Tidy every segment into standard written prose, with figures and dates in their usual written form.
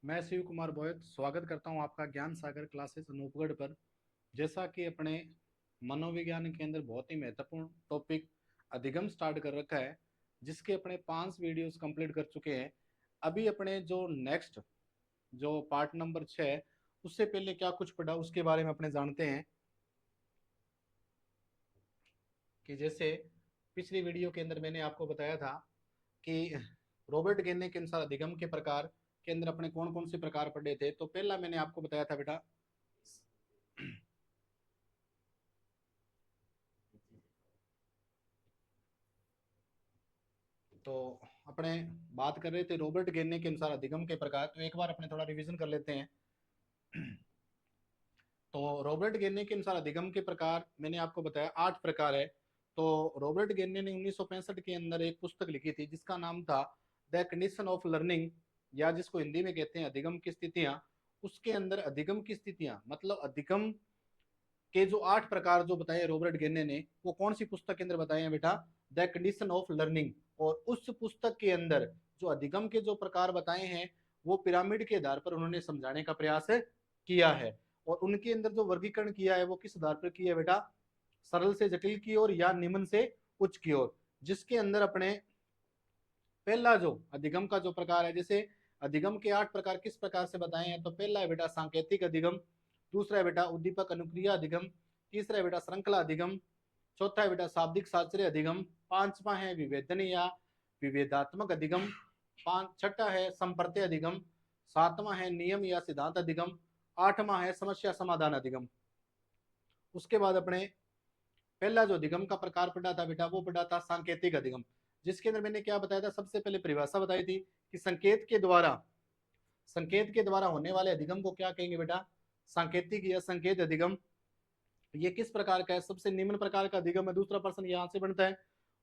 मैं शिव कुमार बोयत स्वागत करता हूं आपका ज्ञान सागर क्लासेस अनूपगढ़ पर। जैसा कि अपने मनोविज्ञान के अंदर बहुत ही महत्वपूर्ण टॉपिक अधिगम स्टार्ट कर रखा है, जिसके अपने 5 वीडियोस कंप्लीट कर चुके हैं। अभी अपने जो नेक्स्ट जो पार्ट नंबर 6, उससे पहले क्या कुछ पढ़ा उसके बारे में अपने जानते हैं। कि जैसे पिछली वीडियो के अंदर मैंने आपको बताया था कि रॉबर्ट गेने के अनुसार अधिगम के प्रकार के अंदर अपने कौन कौन से प्रकार पढ़े थे। तो पहला मैंने आपको बताया था बेटा, तो अपने बात कर रहे थे रॉबर्ट गेने के अनुसार अधिगम के प्रकार। तो एक बार अपने थोड़ा रिवीजन कर लेते हैं। तो रॉबर्ट गेने के अनुसार अधिगम के प्रकार मैंने आपको बताया 8 प्रकार है। तो रॉबर्ट गेने ने 1965 के अंदर एक पुस्तक लिखी थी जिसका नाम था द कंडीशन ऑफ लर्निंग, या जिसको हिंदी में कहते हैं अधिगम की स्थितियां। उसके अंदर अधिगम की स्थितियां मतलब अधिगम के जो 8 प्रकार जो बताए रॉबर्ट गेने ने, वो कौन सी पुस्तक के अंदर बताए हैं बेटा? The condition of learning. और उस पुस्तक के अंदर जो अधिगम के जो प्रकार बताए हैं वो पिरामिड के आधार पर उन्होंने समझाने का प्रयास किया है। और उनके अंदर जो वर्गीकरण किया है वो किस आधार पर किया है बेटा? सरल से जटिल की ओर या निम्न से उच्च की ओर। जिसके अंदर अपने पहला जो अधिगम का जो प्रकार है, जैसे अधिगम के 8 प्रकार किस प्रकार से बताए हैं, तो पहला है बेटा सांकेतिक अधिगम, दूसरा है बेटा उद्दीपक अनुक्रिया अधिगम, तीसरा है बेटा श्रृंखला अधिगम, चौथा है बेटा शाब्दिक शास्त्रीय अधिगम, पांचवा है विवेदन या विवेदात्मक अधिगम, छठा है संप्रत्यय अधिगम, सातवां है नियम या सिद्धांत अधिगम, आठवां है समस्या समाधान अधिगम। उसके बाद अपने पहला जो अधिगम का प्रकार पढ़ा था बेटा वो पढ़ा था सांकेतिक अधिगम, जिसके अंदर मैंने क्या बताया था? सबसे पहले परिभाषा बताई थी कि संकेत के द्वारा होने वाले अधिगम को क्या कहेंगे बेटा? सांकेतिक या संकेत अधिगम। ये किस प्रकार का है? सबसे निम्न प्रकार का अधिगम है। दूसरा प्रश्न यहाँ से बनता है।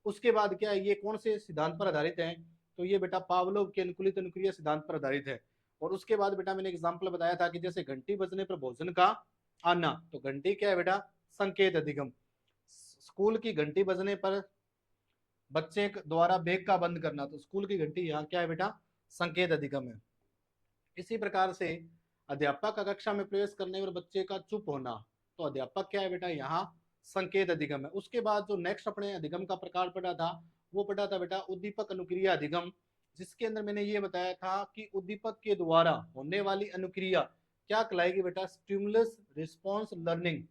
उसके बाद क्या है, ये कौन से सिद्धांत पर आधारित है? तो ये बेटा पावलोव के अनुकूलित अनुक्रिया सिद्धांत पर आधारित है। और उसके बाद बेटा मैंने एग्जाम्पल बताया था कि जैसे घंटी बजने पर भोजन का आना, तो घंटी क्या है बेटा? संकेत अधिगम। स्कूल की घंटी बजने पर बच्चे द्वारा बैग का बंद करना, तो स्कूल की घंटी यहाँ क्या है बेटा? संकेत अधिगम है। इसी प्रकार से अध्यापक का कक्षा में प्रवेश करने पर बच्चे का चुप होना, तो अध्यापक क्या है बेटा? यहाँ संकेत अधिगम है। उसके बाद जो नेक्स्ट अपने अधिगम का प्रकार पढ़ा था वो पढ़ा था बेटा उद्दीपक अनुक्रिया अधिगम, जिसके अंदर मैंने ये बताया था कि उद्दीपक के द्वारा होने वाली अनुक्रिया क्या कहलाएगी बेटा? Stimulus response learning.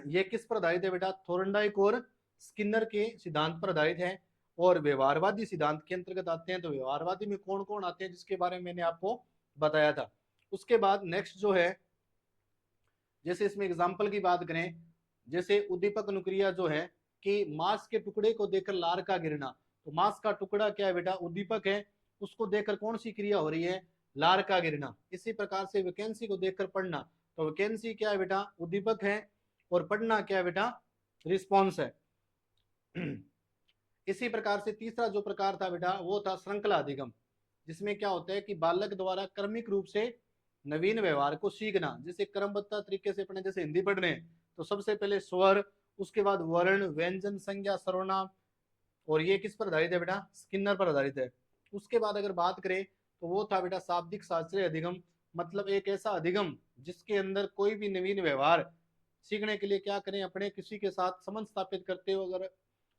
ये किस पर आधारित है बेटा? थोर्नडाइक और स्किनर के सिद्धांत पर आधारित है। और व्यवहारवादी सिद्धांत के अंतर्गत आते हैं। तो व्यवहारवादी में कौन कौन आते हैं जिसके बारे में मैंने आपको बताया था। उसके बाद नेक्स्ट जो है, जैसे इसमें एग्जाम्पल की बात करें, जैसे उद्दीपक अनुक्रिया जो है कि मांस के टुकड़े को देखकर लार का गिरना, तो मांस का टुकड़ा क्या है बेटा? उद्दीपक है। उसको देखकर कौन सी क्रिया हो रही है? लार का गिरना। इसी प्रकार से वैकेंसी को देखकर पढ़ना, तो वैकेंसी क्या है बेटा? उद्दीपक है। और पढ़ना क्या है बेटा? रिस्पॉन्स है। इसी प्रकार से तीसरा जो प्रकार था बेटा वो था श्रृंखला अधिगम, जिसमें क्या होता है कि बालक द्वारा क्रमिक रूप से नवीन व्यवहार को सीखना। जैसे क्रमबद्ध तरीके से अपने जैसे हिंदी पढ़ रहे हैं तो सबसे पहले स्वर, उसके बाद वर्ण, व्यंजन, संज्ञा, सर्वनाम। और ये किस पर आधारित है बेटा? स्किनर पर आधारित है। उसके बाद अगर बात करें तो वो था बेटा शाब्दिक शास्त्रीय अधिगम, मतलब एक ऐसा अधिगम जिसके अंदर कोई भी नवीन व्यवहार सीखने के लिए क्या करें? अपने किसी के साथ संबंध स्थापित करते हो, अगर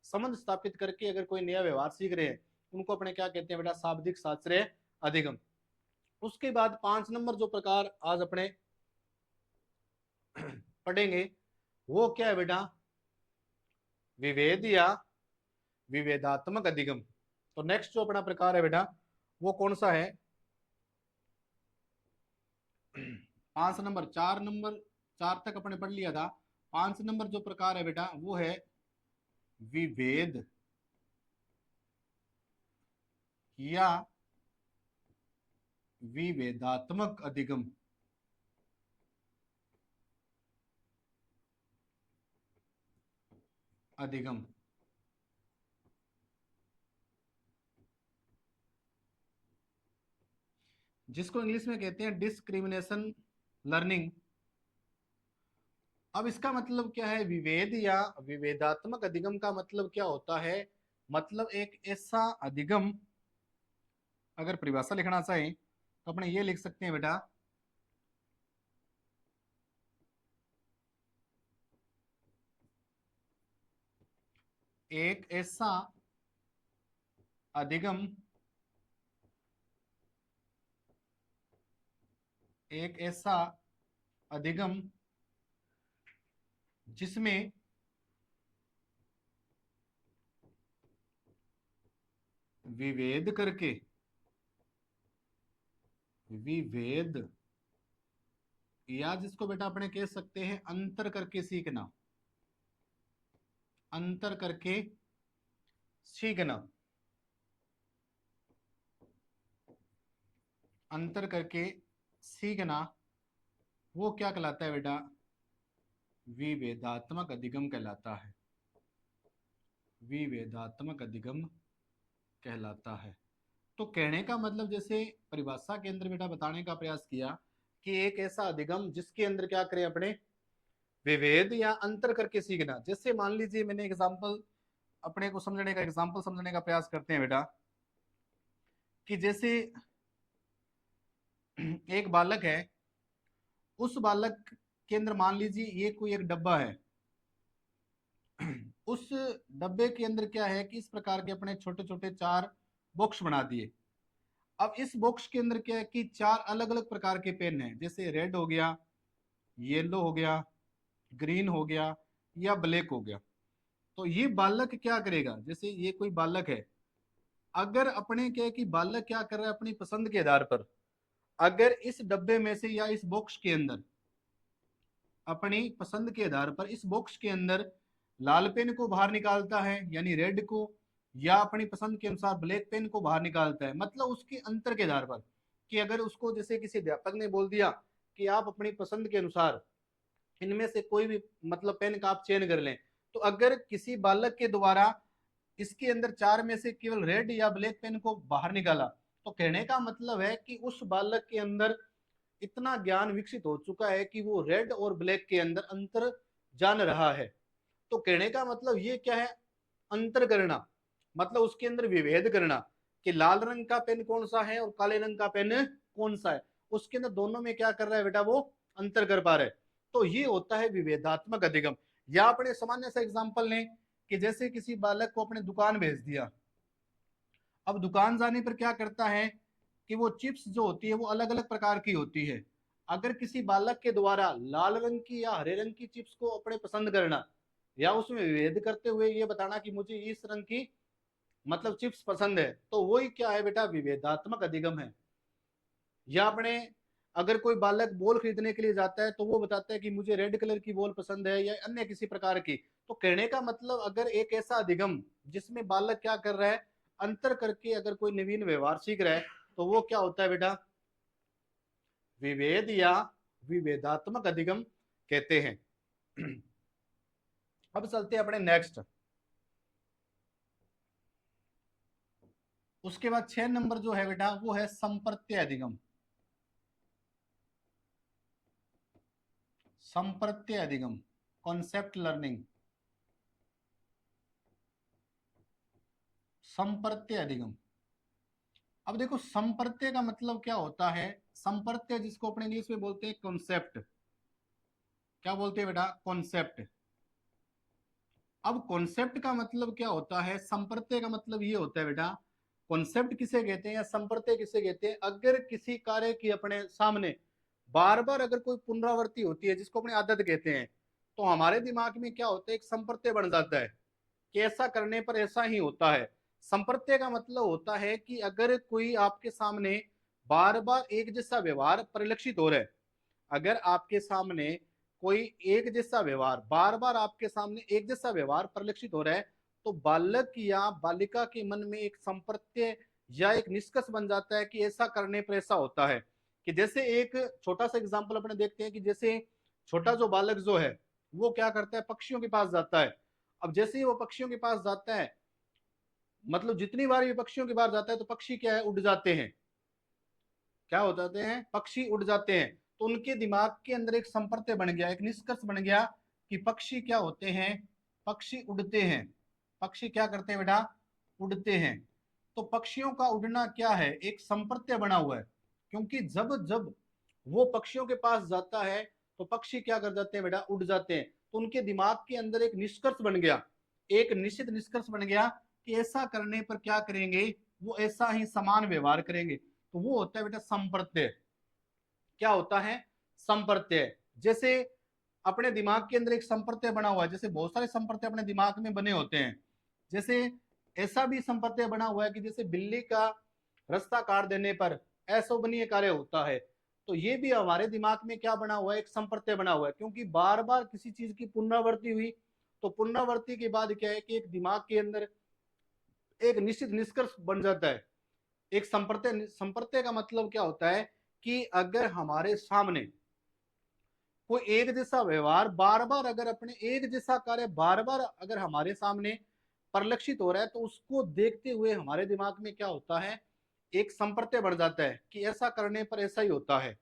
संबंध स्थापित करके अगर कोई नया व्यवहार सीख रहे हैं, उनको अपने क्या कहते हैं बेटा? शाब्दिक शास्त्रीय अधिगम। उसके बाद 5 नंबर जो प्रकार आज अपने पढ़ेंगे वो क्या है बेटा? विभेद या विभेदात्मक अधिगम। तो नेक्स्ट जो अपना प्रकार है बेटा वो कौन सा है? 5 नंबर, 4 नंबर, 4 तक अपने पढ़ लिया था। 5 नंबर जो प्रकार है बेटा वो है विभेद या विभेदात्मक अधिगम। अधिगम जिसको इंग्लिश में कहते हैं डिस्क्रिमिनेशन लर्निंग। अब इसका मतलब क्या है? विभेद या विभेदात्मक अधिगम का मतलब क्या होता है? मतलब एक ऐसा अधिगम, अगर परिभाषा लिखना चाहें तो अपने ये लिख सकते हैं बेटा, एक ऐसा अधिगम, एक ऐसा अधिगम जिसमें विभेद करके, विभेद या जिसको बेटा अपने कह सकते हैं अंतर करके सीखना, अंतर करके सीखना, अंतर करके सीखना, वो क्या कहलाता है बेटा, विभेदात्मक अधिगम कहलाता है, विभेदात्मक अधिगम कहलाता है। तो कहने का मतलब जैसे परिभाषा के अंदर बेटा बताने का प्रयास किया कि एक ऐसा अधिगम जिसके अंदर क्या करें अपने विभेद या अंतर करके सीखना। जैसे मान लीजिए मैंने एग्जांपल अपने को समझने का एग्जांपल समझने का प्रयास करते हैं बेटा, कि जैसे एक बालक है, उस बालक के अंदर मान लीजिए ये कोई एक डब्बा है, उस डब्बे के अंदर क्या है कि इस प्रकार के अपने छोटे छोटे 4 बॉक्स बना दिए। अब इस बॉक्स के अंदर क्या है कि 4 अलग अलग प्रकार के पेन हैं, जैसे रेड हो गया, येलो हो गया, ग्रीन हो गया या ब्लैक हो गया। तो ये बालक क्या करेगा, जैसे ये कोई बालक है, अगर अपने क्या है कि बालक क्या कर रहा है अपनी पसंद के आधार पर, अगर इस डब्बे में से या इस बॉक्स के अंदर अपनी पसंद के आधार पर इस बॉक्स के अंदर लाल पेन को बाहर निकालता है यानी रेड को, या अपनी पसंद के अनुसार ब्लैक पेन को बाहर निकालता है, मतलब उसके अंतर के आधार पर, कि अगर उसको जैसे किसी अध्यापक ने बोल दिया कि आप अपनी पसंद के अनुसार इनमें से कोई भी मतलब पेन का आप चयन कर लें, तो अगर किसी बालक के द्वारा इसके अंदर 4 में से केवल रेड या ब्लैक पेन को बाहर निकाला, तो कहने का मतलब है कि उस बालक के अंदर इतना ज्ञान विकसित हो चुका है कि वो रेड और ब्लैक के अंदर अंतर जान रहा है। तो कहने का मतलब ये क्या है, अंतर करना, मतलब उसके अंदर विभेद करना कि लाल रंग का पेन कौन सा है और काले रंग का पेन कौन सा है, उसके अंदर दोनों में क्या कर रहा है बेटा, वो अंतर कर पा रहा है। तो ये होता है विभेदात्मक अधिगम। या अपने सामान्य सा एग्जाम्पल लें कि जैसे किसी बालक को अपने दुकान भेज दिया, अब दुकान जाने पर क्या करता है कि वो चिप्स जो होती है वो अलग अलग प्रकार की होती है, अगर किसी बालक के द्वारा लाल रंग की या हरे रंग की चिप्स को अपने पसंद करना या उसमें विभेद करते हुए ये बताना कि मुझे इस रंग की मतलब चिप्स पसंद है, तो वही क्या है बेटा, विभेदात्मक अधिगम है। या अपने अगर कोई बालक बॉल खरीदने के लिए जाता है तो वो बताता है कि मुझे रेड कलर की बॉल पसंद है या अन्य किसी प्रकार की, तो कहने का मतलब अगर एक ऐसा अधिगम जिसमें बालक क्या कर रहा है, अंतर करके अगर कोई नवीन व्यवहार सीख रहा है, तो वो क्या होता है बेटा, विभेद या विभेदात्मक अधिगम कहते हैं। अब चलते हैं अपने नेक्स्ट, उसके बाद 6 नंबर जो है बेटा वो है संप्रत्य अधिगम। संप्रत्य अधिगम, कॉन्सेप्ट लर्निंग, संप्रत्य अधिगम। अब देखो संप्रत्य का मतलब क्या होता है, संप्रत्य जिसको अपने इंग्लिश में बोलते हैं कॉन्सेप्ट, क्या बोलते हैं बेटा, कॉन्सेप्ट। अब कॉन्सेप्ट का मतलब क्या होता है, संप्रत्य का मतलब ये होता है बेटा, कॉन्सेप्ट किसे कहते हैं या संप्रत्य किसे कहते हैं, अगर किसी कार्य की अपने सामने बार बार अगर कोई पुनरावृत्ति होती है जिसको अपने आदत कहते हैं, तो हमारे दिमाग में क्या होता है, एक संप्रत्य बन जाता है कि ऐसा करने पर ऐसा ही होता है। संप्रत्य का मतलब होता है कि अगर कोई आपके सामने बार बार एक जैसा व्यवहार परिलक्षित हो रहा है, अगर आपके सामने कोई एक जैसा व्यवहार बार बार आपके सामने एक जैसा व्यवहार परिलक्षित हो रहा है, तो बालक या बालिका के मन में एक संप्रत्य या एक निष्कर्ष बन जाता है कि ऐसा करने पर ऐसा होता है। कि जैसे एक छोटा सा एग्जाम्पल अपने देखते हैं कि जैसे छोटा जो बालक जो है वो क्या करता है, पक्षियों के पास जाता है। अब जैसे ही वो पक्षियों के पास जाता है, मतलब जितनी बार ये पक्षियों के पास जाता है तो पक्षी क्या है, उड़ जाते हैं, क्या हो जाते हैं, पक्षी उड़ जाते हैं। तो उनके दिमाग के अंदर एक संप्रत्य बन गया, एक निष्कर्ष बन गया कि पक्षी क्या होते हैं, पक्षी उड़ते हैं। पक्षी क्या करते हैं बेटा, उड़ते हैं। तो पक्षियों का उड़ना क्या है, एक संप्रत्य बना हुआ है। क्योंकि जब जब वो पक्षियों के पास जाता है तो पक्षी क्या कर जाते हैं बेटा, उड़ जाते हैं। तो उनके दिमाग के अंदर एक निष्कर्ष बन गया, एक निश्चित निष्कर्ष बन गया कि ऐसा करने पर क्या करेंगे, वो ऐसा ही समान व्यवहार करेंगे। तो वो होता है बेटा संप्रत्यय। क्या होता है, संप्रत्यय। जैसे अपने दिमाग के अंदर एक संप्रत्यय बना हुआ है, जैसे बहुत सारे संप्रत्यय अपने दिमाग में बने होते हैं। जैसे ऐसा भी संप्रत्यय बना हुआ है कि जैसे बिल्ली का रास्ता काट देने पर अशोभनीय कार्य होता है। तो ये भी हमारे दिमाग में क्या बना हुआ है, एक संप्रत्यय बना हुआ है, क्योंकि बार बार किसी चीज की पुनरावृत्ति हुई तो पुनरावृत्ति के बाद क्या है कि एक दिमाग के अंदर एक निश्चित निष्कर्ष बन जाता है। एक संप्रत्यय, संप्रत्यय का मतलब क्या होता है कि अगर हमारे सामने कोई एक जैसा व्यवहार बार बार, अगर अपने एक जैसा कार्य बार बार अगर हमारे सामने परिलक्षित हो रहा है, तो उसको देखते हुए हमारे दिमाग में क्या होता है, एक संप्रत्यय बढ़ जाता है कि ऐसा करने पर ऐसा ही होता है।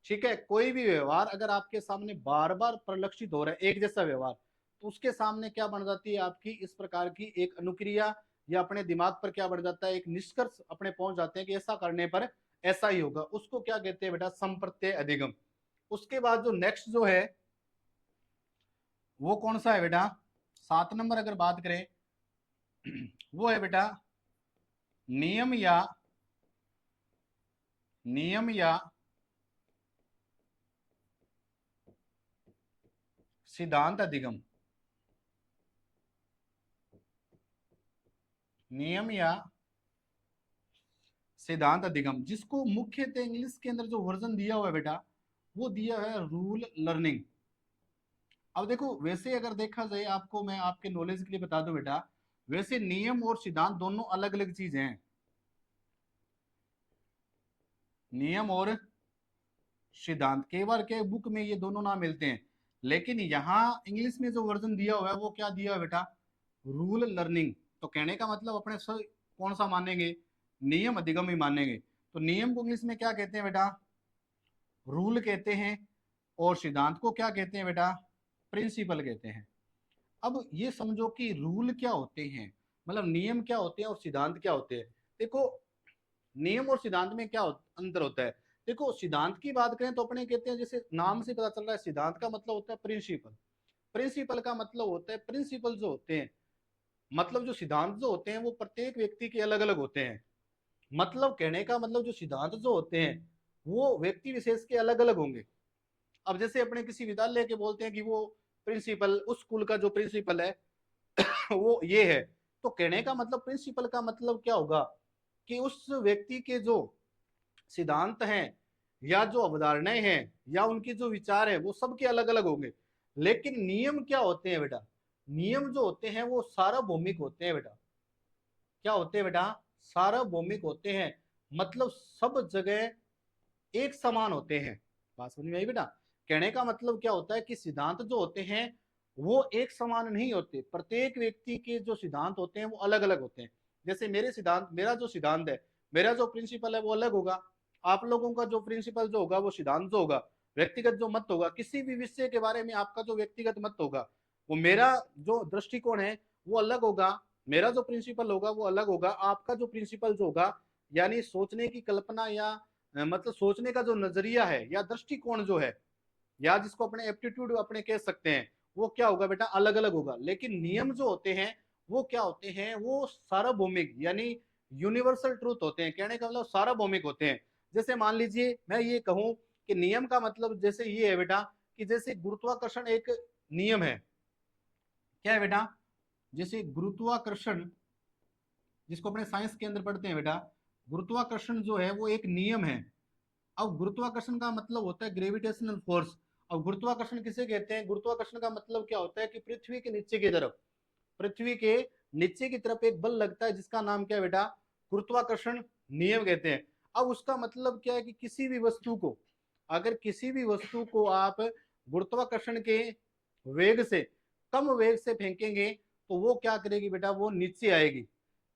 ठीक है, कोई भी व्यवहार अगर आपके सामने बार बार परिलक्षित हो रहा है, एक जैसा व्यवहार, तो उसके सामने क्या बन जाती है आपकी इस प्रकार की एक अनुक्रिया, या अपने दिमाग पर क्या बढ़ जाता है, एक निष्कर्ष अपने पहुंच जाते हैं कि ऐसा करने पर ऐसा ही होगा। उसको क्या कहते हैं बेटा, संप्रत्यय अधिगम। उसके बाद जो नेक्स्ट जो है वो कौन सा है बेटा, 7 नंबर अगर बात करें वो है बेटा नियम या सिद्धांत अधिगम। नियम या सिद्धांत अधिगम, जिसको मुख्यतः इंग्लिश के अंदर जो वर्जन दिया हुआ है बेटा, वो दिया है रूल लर्निंग। अब देखो, वैसे अगर देखा जाए, आपको मैं आपके नॉलेज के लिए बता दूं बेटा, वैसे नियम और सिद्धांत दोनों अलग अलग चीजें हैं। नियम और सिद्धांत कई बार के बुक में ये दोनों नाम मिलते हैं, लेकिन यहाँ इंग्लिश में जो वर्जन दिया हुआ है वो क्या दिया है बेटा, रूल लर्निंग। तो कहने का मतलब अपने सर कौन सा मानेंगे, नियम अधिगम ही मानेंगे। तो नियम को इंग्लिश में क्या कहते हैं बेटा, रूल कहते हैं, और सिद्धांत को क्या कहते हैं बेटा, प्रिंसिपल कहते हैं। अब ये समझो कि रूल क्या होते हैं, मतलब नियम क्या होते हैं और सिद्धांत क्या होते हैं। देखो, नियम और सिद्धांत में क्या अंतर होता है। देखो, सिद्धांत की बात करें तो अपने कहते हैं, जैसे नाम से पता चल रहा है, सिद्धांत का मतलब होता है प्रिंसिपल। प्रिंसिपल का मतलब होता है, प्रिंसिपल जो होते हैं, मतलब जो सिद्धांत जो होते हैं वो प्रत्येक व्यक्ति के अलग अलग होते हैं। मतलब कहने का मतलब जो सिद्धांत जो होते हैं वो व्यक्ति विशेष के अलग अलग होंगे। अब जैसे अपने किसी विद्यालय के बोलते हैं कि वो प्रिंसिपल, उस स्कूल का जो प्रिंसिपल है वो ये है। तो कहने का मतलब प्रिंसिपल का मतलब क्या होगा कि उस व्यक्ति के जो सिद्धांत हैं या जो अवधारणाएं हैं या उनके जो विचार है वो सबके अलग अलग होंगे। लेकिन नियम क्या होते हैं बेटा, नियम जो होते हैं वो सार्वभौमिक होते हैं बेटा। क्या होते हैं बेटा, सार्वभौमिक होते हैं, मतलब सब जगह एक समान होते हैं। बात समझ में आई बेटा। कहने का मतलब क्या होता है कि सिद्धांत जो होते हैं वो एक समान नहीं होते, प्रत्येक व्यक्ति के जो सिद्धांत होते हैं वो अलग अलग होते हैं। जैसे मेरे सिद्धांत, मेरा जो सिद्धांत है, मेरा जो प्रिंसिपल है वो अलग होगा, आप लोगों का जो प्रिंसिपल जो होगा, वो सिद्धांत जो होगा, व्यक्तिगत जो मत होगा किसी भी विषय के बारे में, आपका जो व्यक्तिगत मत होगा, वो मेरा जो दृष्टिकोण है वो अलग होगा, मेरा जो प्रिंसिपल होगा वो अलग होगा, आपका जो प्रिंसिपल जो होगा, यानी सोचने की कल्पना या मतलब सोचने का जो नजरिया है या दृष्टिकोण जो है, या जिसको अपने एप्टीट्यूड अपने कह सकते हैं, वो क्या होगा बेटा, अलग अलग होगा। लेकिन नियम जो होते हैं वो क्या होते हैं, वो सार्वभौमिक यानी यूनिवर्सल ट्रूथ होते हैं। कहने का मतलब सार्वभौमिक होते हैं। जैसे मान लीजिए मैं ये कहूं कि नियम का मतलब जैसे ये है बेटा कि जैसे गुरुत्वाकर्षण एक नियम है। क्या है बेटा, जैसे गुरुत्वाकर्षण, जिसको अपने साइंस के अंदर पढ़ते हैं बेटा, गुरुत्वाकर्षण जो है वो एक नियम है। अब गुरुत्वाकर्षण का मतलब होता है ग्रेविटेशनल फोर्स। अब गुरुत्वाकर्षण किसे कहते हैं, गुरुत्वाकर्षण का मतलब क्या होता है कि पृथ्वी के नीचे की तरफ, पृथ्वी के नीचे की तरफ एक बल लगता है जिसका नाम क्या है बेटा, गुरुत्वाकर्षण नियम कहते हैं। अब उसका मतलब क्या है कि किसी भी वस्तु को, अगर किसी भी वस्तु को आप गुरुत्वाकर्षण के वेग से, कम वेग से फेंकेंगे तो वो क्या करेगी बेटा, वो नीचे आएगी।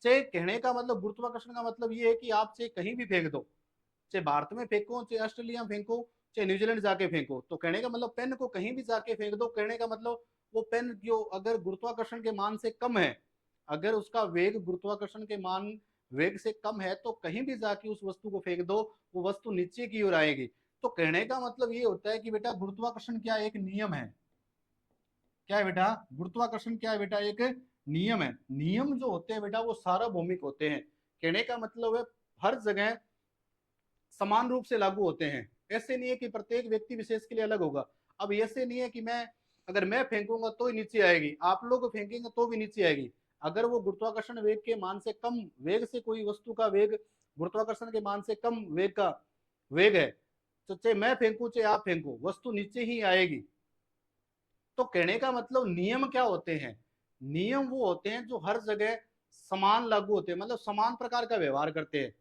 चाहे कहने का मतलब गुरुत्वाकर्षण का मतलब ये है कि आप चाहे कहीं भी फेंक दो, चाहे भारत में फेंको, चाहे ऑस्ट्रेलिया में फेंको, चाहे न्यूजीलैंड जाके फेंको, तो कहने का मतलब पेन को कहीं भी जाके फेंक दो, कहने का मतलब वो पेन जो अगर गुरुत्वाकर्षण के मान से कम है, अगर उसका वेग गुरुत्वाकर्षण के मान वेग से कम है तो कहीं भी जाके उस वस्तु को फेंक दो, वो वस्तु नीचे की ओर आएगी। तो कहने का मतलब ये होता है कि बेटा गुरुत्वाकर्षण क्या एक नियम है। क्या है बेटा? गुरुत्वाकर्षण क्या है बेटा? एक नियम है। नियम जो होते हैं बेटा वो सार्वभौमिक होते हैं। कहने का मतलब है हर जगह समान रूप से लागू होते हैं। ऐसे नहीं है कि प्रत्येक व्यक्ति विशेष के लिए अलग होगा। अब ऐसे नहीं है कि अगर मैं फेंकूंगा तो ही नीचे आएगी, आप लोग फेंकेंगे तो भी नीचे आएगी। अगर वो गुरुत्वाकर्षण वेग के मान से कम वेग से कोई वस्तु का वेग गुरुत्वाकर्षण के मान से कम वेग का वेग है तो चाहे मैं फेंकू चाहे आप फेंकू वस्तु नीचे ही आएगी। तो कहने का मतलब नियम क्या होते हैं? नियम वो होते हैं जो हर जगह समान लागू होते हैं, मतलब समान प्रकार का व्यवहार करते हैं,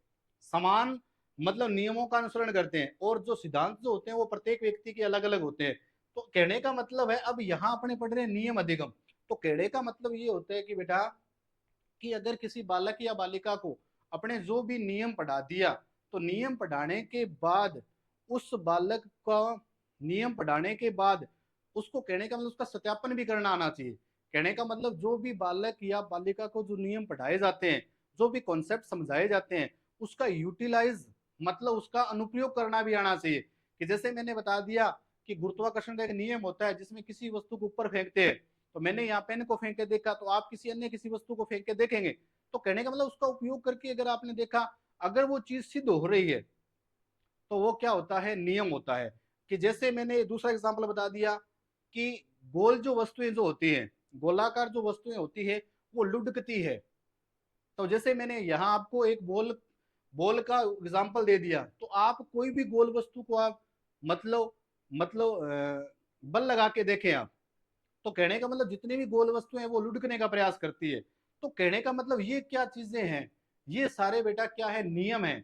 समान मतलब नियमों का अनुसरण करते हैं। और जो सिद्धांत जो होते हैं वो प्रत्येक व्यक्ति के अलग अलग होते हैं। तो कहने का मतलब है अब यहाँ अपने पढ़ रहे हैं नियम अधिगम। तो कहने का मतलब ये होता है कि बेटा कि अगर किसी बालक या बालिका को अपने जो भी नियम पढ़ा दिया तो नियम पढ़ाने के बाद उस बालक का नियम पढ़ाने के बाद उसको कहने का मतलब उसका सत्यापन भी करना आना चाहिए। कहने का मतलब जो भी बालक या बालिका को जो नियम पढ़ाए जाते हैं, जो भी कॉन्सेप्ट समझाए जाते हैं, उसका यूटिलाइज मतलब उसका अनुप्रयोग करना भी आना चाहिए। कि जैसे मैंने बता दिया कि गुरुत्वाकर्षण का एक नियम होता है जिसमें किसी वस्तु को ऊपर फेंकते हैं, तो मैंने यहाँ पेन को फेंक के देखा तो आप किसी अन्य किसी वस्तु को फेंक के देखेंगे। तो कहने का मतलब उसका उपयोग करके अगर आपने देखा अगर वो चीज सिद्ध हो रही है तो वो क्या होता है? नियम होता है। कि जैसे मैंने दूसरा एग्जांपल बता दिया कि गोल जो वस्तुएं जो होती हैं, गोलाकार जो वस्तुएं होती है वो लुढ़कती है। तो जैसे मैंने यहाँ आपको एक बॉल बॉल का एग्जांपल दे दिया तो आप कोई भी गोल वस्तु को आप मतलब बल लगा के देखें आप, तो कहने का मतलब जितनी भी गोल वस्तुएं हैं वो लुढ़कने का प्रयास करती है। तो कहने का मतलब ये क्या चीजें हैं? ये सारे बेटा क्या है? नियम है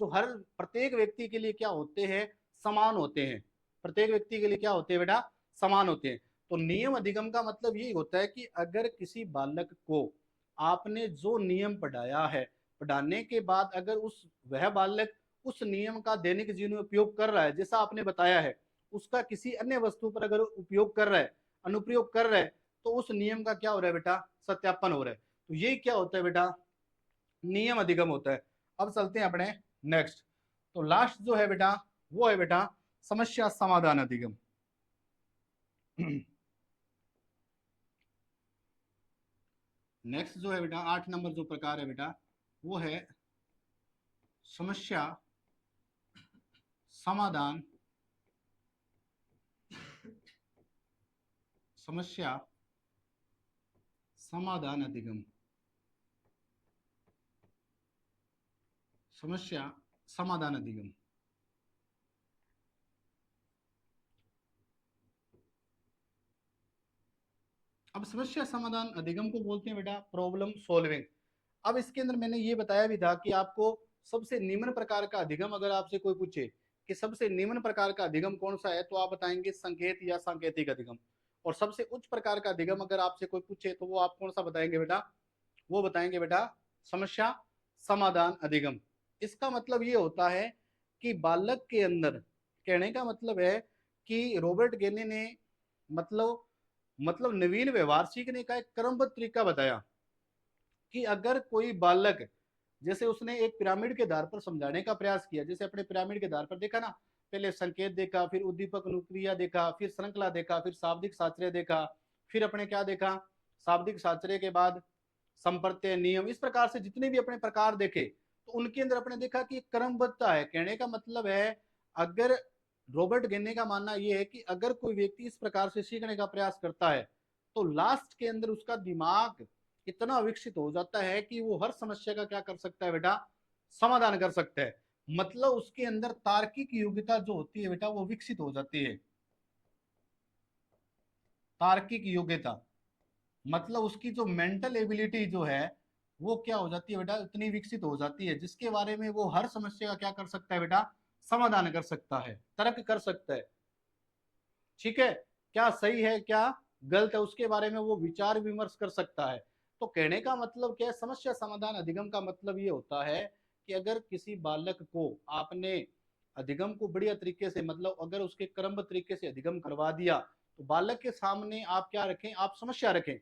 जो हर प्रत्येक व्यक्ति के लिए क्या होते हैं? समान होते हैं। प्रत्येक व्यक्ति के लिए क्या होते हैं बेटा? समान होते हैं। तो नियम अधिगम का मतलब ये होता है कि अगर किसी बालक को आपने जो नियम पढ़ाया है, पढ़ाने के बाद अगर वह बालक उस नियम का दैनिक जीवन में उपयोग कर रहा है जैसा आपने बताया है, उसका किसी अन्य वस्तु पर अगर उपयोग कर रहा है, अनुप्रयोग कर रहा है, तो उस नियम का क्या हो रहा है बेटा? सत्यापन हो रहा है। तो ये क्या होता है बेटा? नियम अधिगम होता है। अब चलते हैं अपने नेक्स्ट। तो लास्ट जो है बेटा वो है बेटा समस्या समाधान अधिगम। नेक्स्ट जो है बेटा 8 नंबर जो प्रकार है बेटा वो है समस्या समाधान समस्या समाधान अधिगम। समस्या समाधान अधिगम। अब समस्या समाधान अधिगम को बोलते हैं बेटा प्रॉब्लम सॉल्विंग। अब इसके अंदर मैंने ये बताया भी था कि आपको सबसे निम्न प्रकार का अधिगम अगर आपसे कोई पूछे कि सबसे निम्न प्रकार का अधिगम कौन सा है तो आप बताएंगे संकेत या सांकेतिक अधिगम। और सबसे उच्च प्रकार का अधिगम अगर आपसे कोई पूछे तो वो आप कौन सा बताएंगे बेटा? वो बताएंगे बेटा समस्या समाधान अधिगम। इसका मतलब ये होता है कि बालक के अंदर, कहने का मतलब है कि रॉबर्ट गेने ने मतलब नवीन व्यवहार सीखने का एक क्रमबद्ध तरीका बताया। कि अगर कोई बालक जैसे उसने एक पिरामिड के आधार पर समझाने का प्रयास किया, जैसे अपने पिरामिड के आधार पर देखा ना, पहले संकेत देखा, फिर उद्दीपक अनुक्रिया देखा, फिर श्रृंखला देखा, फिर शाब्दिक साचर्य देखा, फिर अपने क्या देखा? शाब्दिक साचर्य के बाद संप्रत्यय नियम, इस प्रकार से जितने भी अपने प्रकार देखे तो उनके अंदर अपने देखा कि क्रमबद्धता है। कहने का मतलब है अगर रॉबर्ट गेने का मानना यह है कि अगर कोई व्यक्ति इस प्रकार से सीखने का प्रयास करता है तो लास्ट के अंदर उसका दिमाग इतना विकसित हो जाता है कि वो हर समस्या का क्या कर सकता है बेटा? समाधान कर सकता है। मतलब उसके अंदर तार्किक योग्यता जो होती है बेटा वो विकसित हो जाती है। तार्किक योग्यता मतलब उसकी जो मेंटल एबिलिटी जो है वो क्या हो जाती है बेटा? इतनी विकसित हो जाती है जिसके बारे में वो हर समस्या का क्या कर सकता है बेटा? समाधान कर सकता है, तर्क कर सकता है। ठीक है, क्या सही है क्या गलत है उसके बारे में वो विचार विमर्श कर सकता है। तो कहने का मतलब क्या है? समस्या समाधान अधिगम का मतलब ये होता है कि अगर किसी बालक को आपने अधिगम को बढ़िया तरीके से मतलब अगर उसके क्रमबद्ध तरीके से अधिगम करवा दिया तो बालक के सामने आप क्या रखें? आप समस्या रखें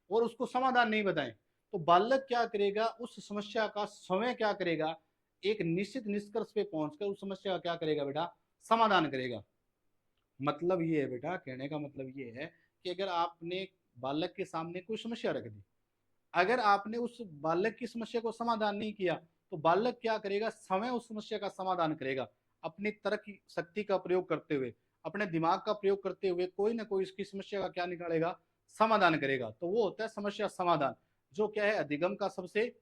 और उसको समाधान नहीं बताएं। तो बालक क्या करेगा, उस समस्या का स्वयं क्या करेगा, एक निश्चित निष्कर्ष पे पहुंचकर उस समस्या का क्या करेगा बेटा, समाधान करेगा। मतलब ये है बेटा, कहने का मतलब ये है कि अगर आपने बालक के सामने कोई समस्या रख दी, अगर आपने उस बालक की समस्या को समाधान नहीं किया, तो बालक क्या करेगा, स्वयं उस समस्या का समाधान करेगा। अपनी तर्क शक्ति का प्रयोग करते हुए, अपने दिमाग का प्रयोग करते हुए कोई ना कोई इसकी समस्या का क्या निकालेगा, समाधान करेगा। तो वो होता है समस्या समाधान, जो क्या है अधिगम का सबसे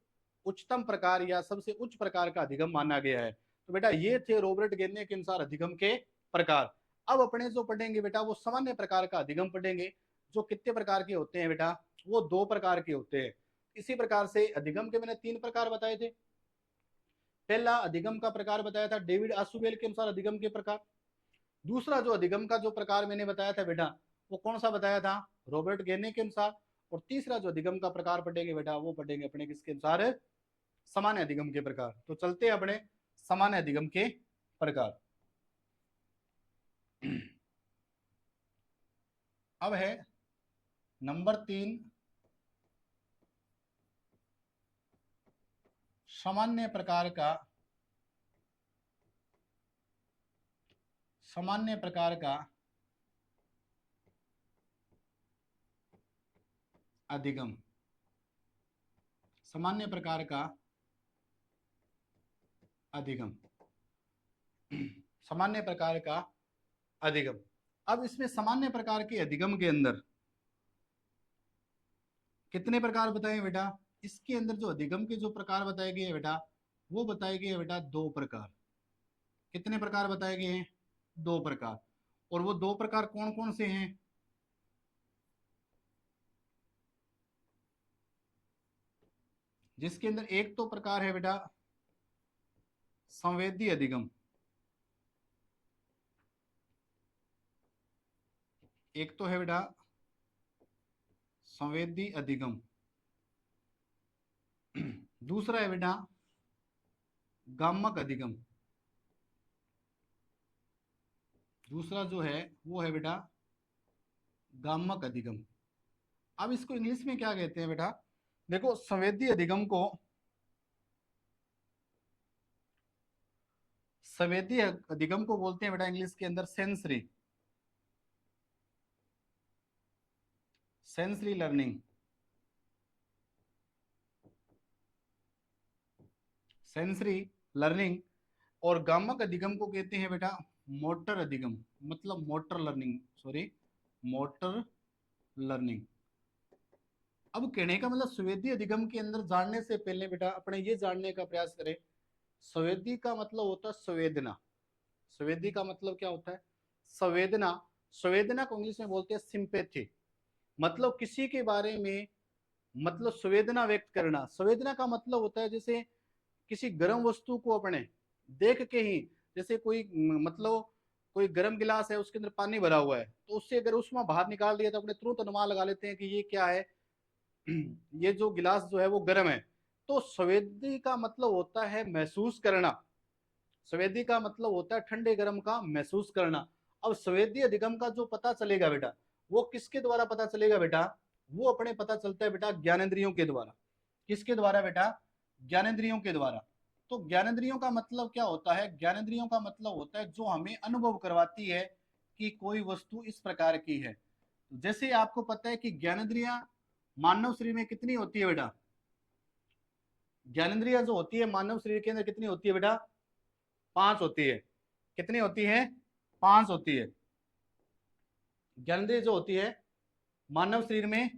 उच्चतम प्रकार या सबसे उच्च प्रकार का अधिगम माना गया है। तो बेटा ये थे रॉबर्ट गेरने के अनुसार अधिगम के प्रकार। अब अपने जो पढ़ेंगे बेटा वो सामान्य प्रकार का अधिगम पढ़ेंगे, जो कितने प्रकार के होते हैं बेटा, वो 2 प्रकार के होते हैं। इसी प्रकार से अधिगम के मैंने 3 प्रकार बताए थे। पहला अधिगम का प्रकार बताया था डेविड आसुबेल के अनुसार अधिगम के प्रकार। दूसरा जो अधिगम का जो प्रकार मैंने बताया था बेटा, वो कौन सा बताया था, रॉबर्ट गेरने के अनुसार। और तीसरा जो अधिगम का प्रकार पढ़ेंगे बेटा, वो पढ़ेंगे अपने किसके अनुसार, सामान्य अधिगम के प्रकार। तो चलते हैं अपने सामान्य अधिगम के प्रकार। अब है नंबर 3, सामान्य प्रकार का अधिगम। सामान्य प्रकार का अधिगम। सामान्य प्रकार का अधिगम। अब इसमें सामान्य प्रकार के अधिगम के अंदर कितने प्रकार बताए बेटा, इसके अंदर जो अधिगम के जो प्रकार बताए गए हैं बेटा, वो बताए गए हैं बेटा 2 प्रकार। कितने प्रकार बताए गए हैं, 2 प्रकार। और वो 2 प्रकार कौन कौन से हैं, जिसके अंदर एक तो प्रकार है बेटा संवेदी अधिगम, एक तो है बेटा संवेदी अधिगम। दूसरा है बेटा गामक अधिगम। दूसरा जो है वो है बेटा गामक अधिगम। अब इसको इंग्लिश में क्या कहते हैं बेटा, देखो संवेदी अधिगम को, संवेदी अधिगम को बोलते हैं बेटा इंग्लिश के अंदर sensory, sensory learning. Sensory learning. और गामक अधिगम को कहते हैं बेटा मोटर अधिगम, मतलब motor learning, sorry motor learning. अब कहने का मतलब संवेदी अधिगम के अंदर जानने से पहले बेटा अपने ये जानने का प्रयास करें, संवेदी का मतलब होता है संवेदना। संवेदी का मतलब क्या होता है, संवेदना। संवेदना को इंग्लिश में बोलते हैं सिंपैथी, मतलब किसी के बारे में मतलब संवेदना व्यक्त करना। संवेदना का मतलब होता है जैसे किसी गर्म वस्तु को अपने देख के ही, जैसे कोई मतलब कोई गर्म गिलास है उसके अंदर पानी भरा हुआ है, तो उससे अगर उसमें बाहर निकाल दिया तो अपने तुरंत अनुमान लगा लेते हैं कि ये क्या है, ये जो गिलास जो है वो गर्म है। तो संवेदी का मतलब होता है महसूस करना। संवेदी का मतलब होता है ठंडे गर्म का महसूस करना। अब संवेदी अधिगम का जो पता चलेगा बेटा, वो किसके द्वारा पता चलेगा बेटा, वो अपने पता चलता है बेटा ज्ञानेंद्रियों के द्वारा। किसके द्वारा बेटा, ज्ञानेंद्रियों के द्वारा। तो ज्ञानेंद्रियों का मतलब क्या होता है, ज्ञानेंद्रियों का मतलब होता है जो हमें अनुभव करवाती है कि कोई वस्तु इस प्रकार की है। जैसे आपको पता है कि ज्ञानेंद्रियां मानव शरीर में कितनी होती है बेटा, ज्ञानेंद्रियां जो होती है मानव शरीर के अंदर कितनी होती है बेटा, 5 होती है। कितनी होती है, 5 होती है। ज्ञानेंद्रिय जो होती है मानव शरीर में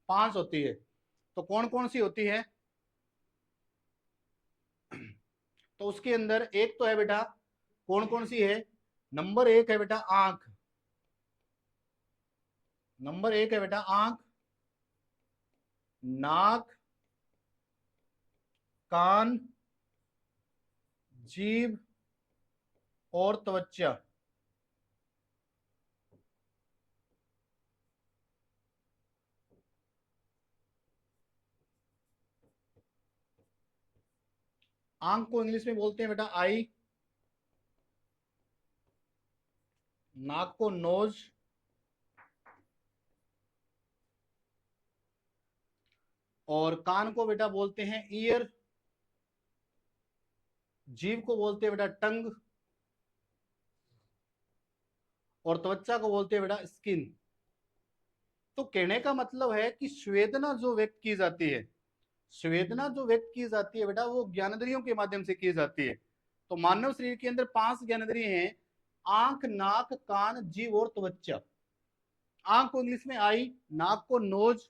5 होती है। तो कौन कौन सी होती है, तो उसके अंदर एक तो है बेटा, कौन कौन सी है, नंबर 1 है बेटा आंख। नंबर 1 है बेटा आंख, नाक, कान, जीभ और त्वचा। आंख को इंग्लिश में बोलते हैं बेटा आई, नाक को नोज, और कान को बेटा बोलते हैं ईयर, जीभ को बोलते हैं बेटा टंग, और त्वचा को बोलते हैं बेटा स्किन। तो कहने का मतलब है कि संवेदना जो व्यक्त की जाती है, संवेदना जो व्यक्त की जाती है बेटा वो ज्ञानेंद्रियों के माध्यम से की जाती है। तो मानव शरीर के अंदर 5 ज्ञानेंद्रिय हैं, आंख, नाक, कान, जीभ और त्वचा। आंख को इंग्लिश में आई, नाक को नोज,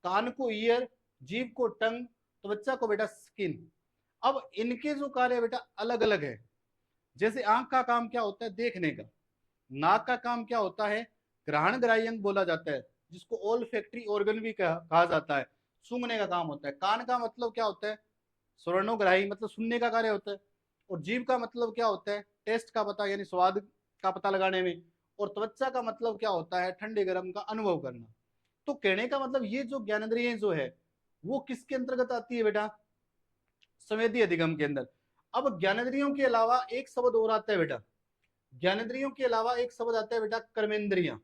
कान को ईयर, जीभ को टंग, त्वचा को बेटा स्किन। अब इनके जो कार्य बेटा अलग अलग है। जैसे आंख का काम क्या होता है, देखने का। नाक का काम क्या होता है, ग्रहण ग्राही अंग बोला जाता है, जिसको ओल फैक्ट्री ऑर्गन भी कहा जाता है, सूंघने का काम होता है। कान का मतलब क्या होता है, स्वर्णोग्राही, मतलब सुनने का कार्य होता है। और जीभ का मतलब क्या होता है, टेस्ट का पता, यानी स्वाद का पता लगाने में। और त्वचा का मतलब क्या होता है, ठंडे गर्म का अनुभव करना। तो कहने का मतलब ये जो ज्ञानेंद्रिय जो है वो किसके अंतर्गत आती है बेटा, संवेदी अधिगम के अंदर। अब ज्ञानेंद्रियों के अलावा एक शब्द और आता है बेटा, ज्ञानेंद्रियों के अलावा एक शब्द आता है बेटा कर्मेंद्रियां।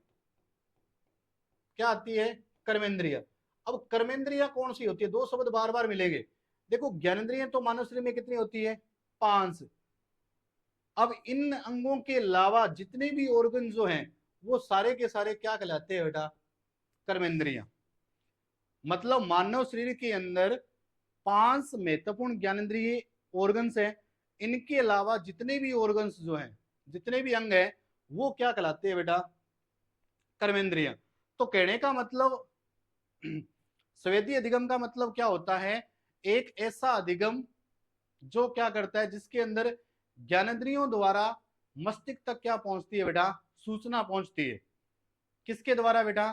क्या आती है, कर्मेंद्रिय। अब कर्मेंद्रियां कौन सी होती है, दो शब्द बार बार मिलेंगे। देखो ज्ञानेंद्रियां तो मानव शरीर में कितनी होती है, 5। अब इन अंगों के अलावा जितने भी ऑर्गन जो हैं वो सारे के सारे क्या कहलाते हैं बेटा, कर्मेंद्रियां। मतलब मानव शरीर के अंदर 5 महत्वपूर्ण ज्ञानेंद्रिय ऑर्गन्स हैं। इनके अलावा जितने भी ऑर्गन्स जो हैं, जितने भी अंग हैं, वो क्या कहलाते हैं बेटा, कर्मेंद्रियां। तो कहने का मतलब संवेदी अधिगम का मतलब क्या होता है, एक ऐसा अधिगम जो क्या करता है, जिसके अंदर ज्ञानेंद्रियों द्वारा मस्तिष्क तक क्या पहुंचती है बेटा, सूचना पहुंचती है। किसके द्वारा बेटा,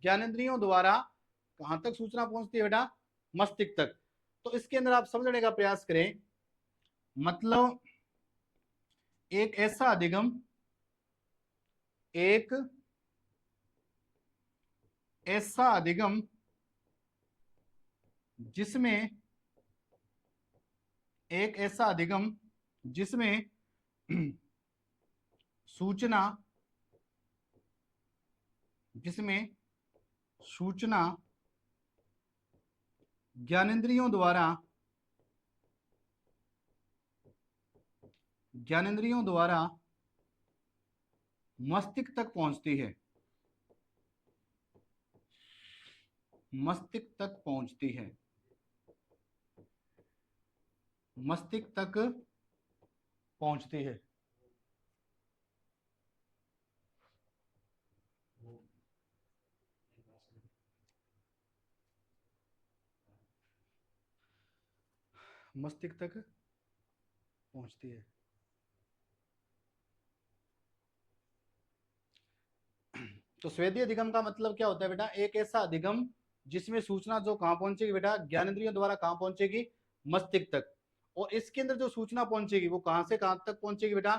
ज्ञानेंद्रियों द्वारा कहां तक सूचना पहुंचती है बेटा, मस्तिष्क तक। तो इसके अंदर आप समझने का प्रयास करें, मतलब एक ऐसा अधिगम, एक ऐसा अधिगम जिसमें, एक ऐसा अधिगम जिसमें सूचना, जिसमें सूचना ज्ञानेंद्रियों द्वारा, ज्ञानेंद्रियों द्वारा मस्तिष्क तक पहुंचती है, मस्तिष्क तक पहुंचती है, मस्तिष्क तक पहुंचती है। मस्तिष्क तक पहुंचती है। तो स्वेदीय अधिगम का मतलब क्या होता है बेटा, एक ऐसा अधिगम जिसमें सूचना जो कहां पहुंचेगी बेटा, ज्ञानेंद्रियों द्वारा कहां पहुंचेगी, मस्तिष्क तक। और इसके अंदर जो सूचना पहुंचेगी वो कहां से कहां तक पहुंचेगी बेटा,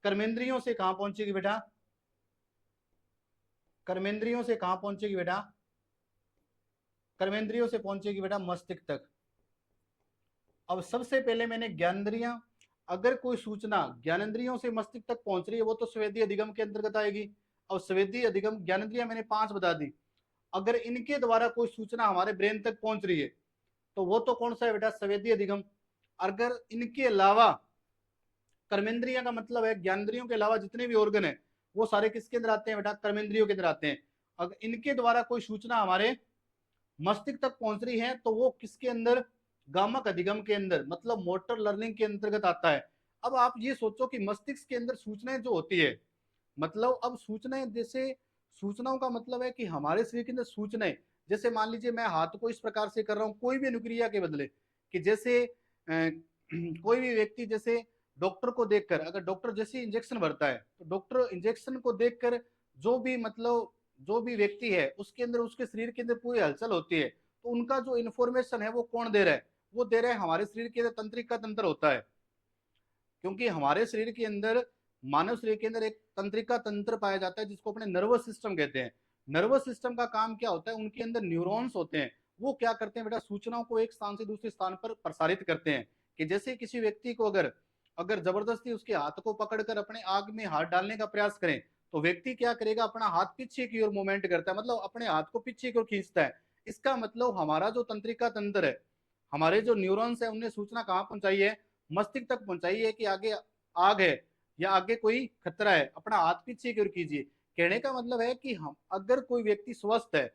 कर्मेंद्रियों से कहां पहुंचेगी बेटा, कर्मेंद्रियों से कहां पहुंचेगी बेटा, कर्मेंद्रियों से पहुंचेगी बेटा मस्तिष्क तक। अब सबसे पहले मैंने ज्ञानेंद्रियां, अगर कोई सूचना ज्ञानेंद्रियों से मस्तिष्क तक पहुंच रही है वो तो स्वेदीय अधिगम के अंतर्गत आएगी। अब स्वेदीय अधिगम, ज्ञानेंद्रियां मैंने 5 बता दी, अगर इनके द्वारा कोई सूचना हमारे ब्रेन तक पहुंच रही है तो वो तो कौन सा है बेटा, स्वेदीय अधिगम। अगर इनके अलावा, कर्मेंद्रिया का मतलब है ज्ञानेंद्रियों के अलावा जितने भी ऑर्गन है वो सारे किसके अंदर आते हैं बेटा, कर्मेंद्रियों के अंदर आते हैं। अगर इनके द्वारा कोई सूचना हमारे मस्तिष्क तक पहुंच रही है तो वो किसके अंदर, गामक अधिगम के अंदर, मतलब मोटर लर्निंग के अंतर्गत आता है। अब आप ये सोचो कि मस्तिष्क के अंदर सूचनाएं जो होती है, मतलब अब सूचनाएं, जैसे सूचनाओं का मतलब है कि हमारे शरीर के अंदर सूचनाएं, जैसे मान लीजिए मैं हाथ को इस प्रकार से कर रहा हूं कोई भी अनुक्रिया के बदले, कि जैसे कोई भी व्यक्ति जैसे डॉक्टर को देखकर, अगर डॉक्टर जैसे इंजेक्शन भरता है तो डॉक्टर इंजेक्शन को देखकर जो भी, मतलब जो भी व्यक्ति है उसके अंदर, उसके शरीर के अंदर पूरी हलचल होती है, तो उनका जो इन्फॉर्मेशन है वो कौन दे रहा है, वो दे रहा है हमारे शरीर के अंदर तंत्रिका तंत्र होता है। क्योंकि हमारे शरीर के अंदर, मानव शरीर के अंदर एक तंत्रिका तंत्र पाया जाता है जिसको अपने नर्वस सिस्टम कहते हैं। नर्वस सिस्टम का काम क्या होता है, उनके अंदर न्यूरॉन्स होते हैं, वो क्या करते हैं बेटा, सूचनाओं को एक स्थान से दूसरे स्थान पर प्रसारित करते हैं। कि जैसे किसी व्यक्ति को अगर अगर जबरदस्ती उसके हाथ को पकड़कर अपने आग में हाथ डालने का प्रयास करें तो व्यक्ति क्या करेगा, अपना हाथ पीछे की ओर मूवमेंट करता है, मतलब अपने हाथ को पीछे की ओर खींचता है। इसका मतलब हमारा जो तंत्रिका तंत्र है, हमारे जो न्यूरॉन्स है, उन्हें सूचना कहाँ पहुंचाई है, मस्तिष्क तक पहुंचाई है कि आगे आग है या आगे कोई खतरा है, अपना हाथ पीछे की ओर कीजिए। कहने का मतलब है कि हम अगर कोई व्यक्ति स्वस्थ है,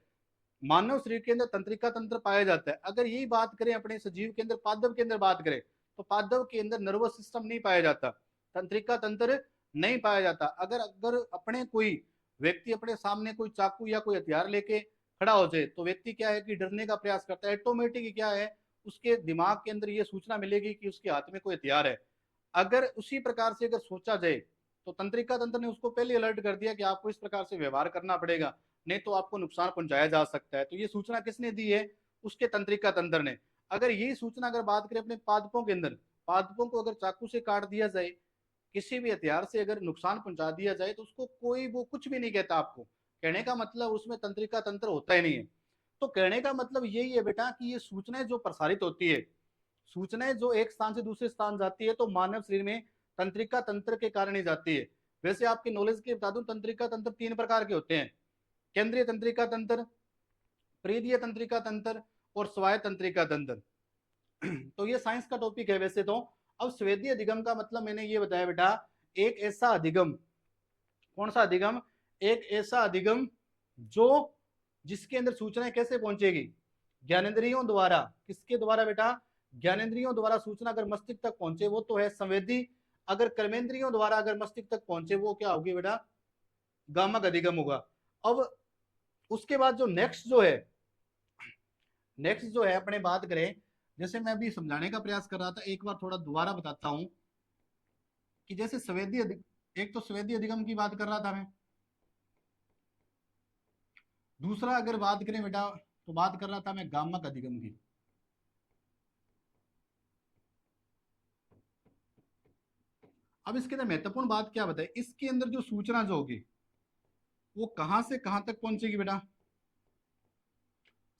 मानव शरीर के अंदर तंत्रिका तंत्र पाया जाता है। अगर यही बात करें अपने सजीव के अंदर, पादप के अंदर बात करें, तो पादप के अंदर नर्वस सिस्टम नहीं पाया जाता, तंत्रिका तंत्र नहीं पाया जाता। अगर अगर अपने कोई व्यक्ति अपने सामने कोई चाकू या कोई हथियार लेके खड़ा हो जाए, तो व्यक्ति क्या है कि डरने का प्रयास करता है। ऑटोमेटिक क्या है, उसके दिमाग के अंदर ये सूचना मिलेगी कि उसके हाथ में कोई हथियार है। अगर उसी प्रकार से अगर सोचा जाए, तो तंत्रिका तंत्र ने उसको पहले अलर्ट कर दिया कि आपको इस प्रकार से व्यवहार करना पड़ेगा, नहीं तो आपको नुकसान पहुंचाया जा सकता है। तो ये सूचना किसने दी है, उसके तंत्रिका तंत्र ने। अगर यही सूचना अगर बात करें अपने पादपों के अंदर, पादपों को अगर चाकू से काट दिया जाए, किसी भी हथियार से अगर नुकसान पहुंचा दिया जाए, तो उसको कोई वो कुछ भी नहीं कहता आपको। कहने का मतलब उसमें तंत्रिका तंत्र होता ही नहीं है। तो कहने का मतलब यही है बेटा कि ये सूचनाएं जो प्रसारित होती है, सूचनाएं जो एक स्थान से दूसरे स्थान जाती है, तो मानव शरीर में तंत्रिका तंत्र के कारण ही जाती है। वैसे आपके नॉलेज के बता दूं, तंत्रिका तंत्र 3 प्रकार के होते हैं: केंद्रीय तंत्रिका तंत्र, परिधीय तंत्रिका तंत्र और स्वायत्त तंत्रिका तंत्र। तो ये साइंस का टॉपिक है वैसे तो। अब स्वेदीय अधिगम का मतलब मैंने ये बताया बेटा, एक ऐसा अधिगम, कौन सा अधिगम, एक ऐसा अधिगम जो जिसके अंदर सूचनाएं कैसे पहुंचेगी, ज्ञानेंद्रियों द्वारा। किसके द्वारा बेटा, ज्ञानेंद्रियों द्वारा सूचना अगर मस्तिष्क तक पहुंचे वो तो है संवेदी, अगर कर्मेंद्रियों द्वारा अगर मस्तिष्क तक पहुंचे वो क्या होगी बेटा, गामक अधिगम होगा। अब उसके बाद जो नेक्स्ट जो है अपने बात करें, जैसे मैं अभी समझाने का प्रयास कर रहा था, एक बार थोड़ा दोबारा बताता हूं कि जैसे स्वेदी, एक तो स्वेदी अधिगम की बात कर रहा था मैं, दूसरा अगर बात करें बेटा तो बात कर रहा था मैं गामक अधिगम की। अब इसके अंदर महत्वपूर्ण बात क्या बताए, इसके अंदर जो सूचना जो होगी वो कहां से कहां तक पहुंचेगी बेटा,